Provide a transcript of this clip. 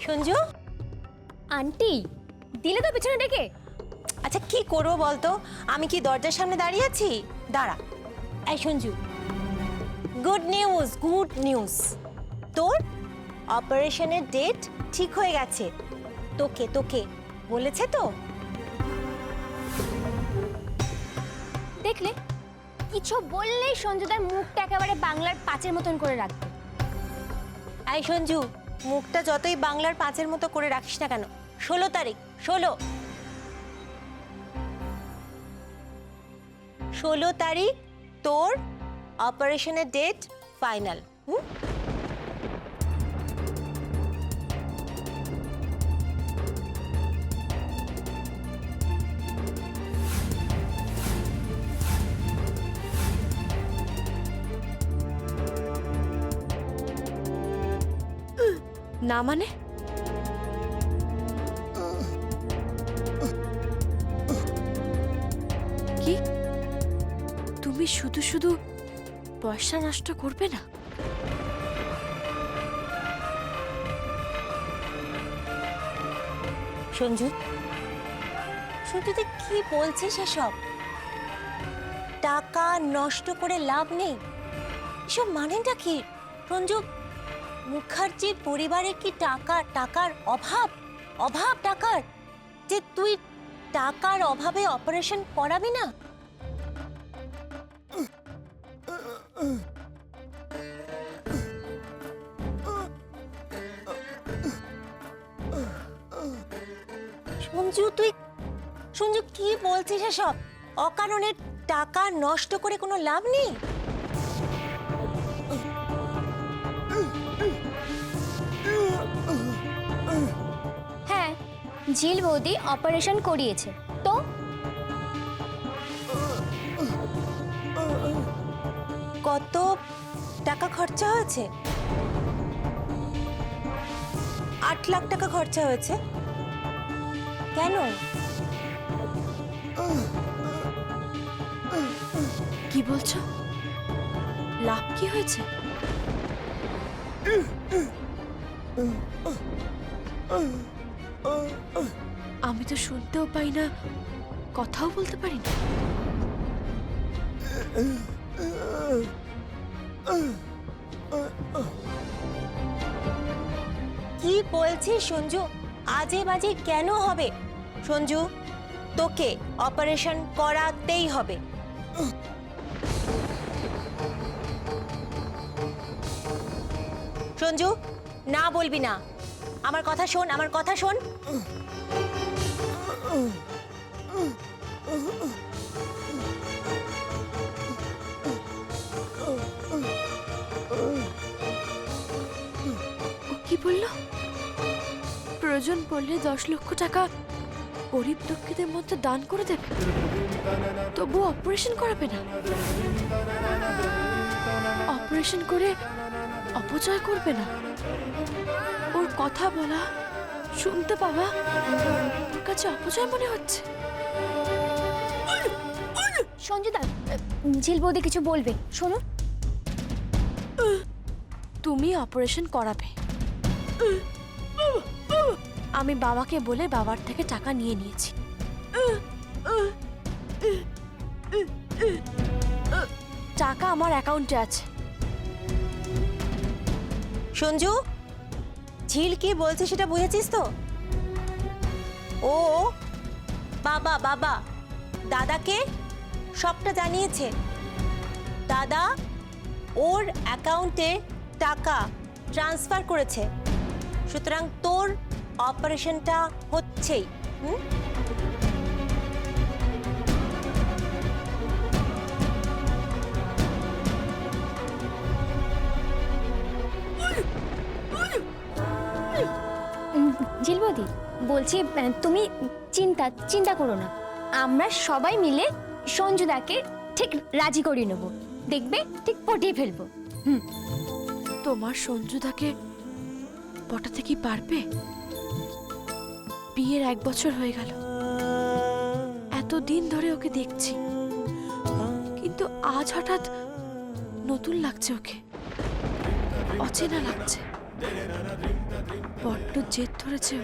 Sanju, aunty দিলে তো পিছনে ডেকে। আচ্ছা কি করবো বলতো, আমি কি দরজার সামনে দাঁড়িয়ে আছি? দাঁড়া। এই Sanju, good news, good news. তোর অপারেশনের ডেট ঠিক হয়ে গেছে। তোকে তোকে বলেছে তো? দেখলে, কিছু বললেই সঞ্জুদার মুখটা একেবারে বাংলার পাঁচের মতন করে রাখবে। এই সঞ্জু, মুখটা যতই বাংলার পাঁচের মতো করে রাখিস না কেন, 16 তারিখ, 16 তারিখ তোর অপারেশনের ডেট ফাইনাল। না মানে? কি তুমি শুধু শুধু পয়সা নষ্ট করবে না? সঞ্জু, সঞ্জু তুই কি বলছিস এসব? টাকা নষ্ট করে লাভ নেই, এসব মানেটা কি? সঞ্জু, মুখার্জির পরিবারের কি টাকার অভাব টাকার, যে তুই টাকার অভাবে অপারেশন করাবি না? সঞ্জু কি বলছিস এসব? অকারণে টাকা নষ্ট করে কোনো লাভ নেই। হ্যাঁ, ঝিল বৌদি অপারেশন করিয়েছে তো। কত টাকা খরচা হয়েছে? 8 লাখ টাকা খরচা হয়েছে। কেন? কি বলছো? লাভ কি হয়েছে? আমি তো শুনতেও পাই না, কথাও বলতে পারি না। কি বলছিস সঞ্জু? আজে বাজে কেন হবে? সঞ্জু, তোকে অপারেশন করাতেই হবে। সঞ্জু, না বলবি না। আমার কথা শোন, আমার কথা শোন। ও কি বললো? প্রয়োজন পড়লে 10 লক্ষ টাকা গরিব দুঃখীদের মধ্যে দান করে দেবে, তবু অপারেশন করাবে না? অপারেশন করে অপচয় করবে না? ওর কথা বলা, শুনতে পাওয়া ওর কাছে অপচয় মনে হচ্ছে। সঞ্জুদা, ঝিল বৌদি কিছু বলবে, শোনো। তুমি অপারেশন করাবে। আমি বাবাকে বলে বাবার থেকে টাকা নিয়ে নিয়েছি। টাকা আমার অ্যাকাউন্টে আছে। সঞ্জু, ঝিল কি বলছে সেটা বুঝেছিস তো? ও বাবা দাদাকে সবটা জানিয়েছে। দাদা ওর অ্যাকাউন্টে টাকা ট্রান্সফার করেছে, সুতরাং তোর অপারেশনটা হচ্ছেই। ঝিল বৌদি বলছি, তুমি চিন্তা করো না, আমরা সবাই মিলে সঞ্জুদাকে ঠিক রাজি করিয়ে নেবো, দেখবে ঠিক পটিয়ে ফেলবো। তোমার সঞ্জুদাকে পটাতে কি পারবে? বিয়ের 1 বছর হয়ে গেল, এতদিন ধরে ওকে দেখছি, কিন্তু আজ হঠাৎ নতুন লাগছে ওকে, অচেনা লাগছে। বড্ড জেদ ধরেছে।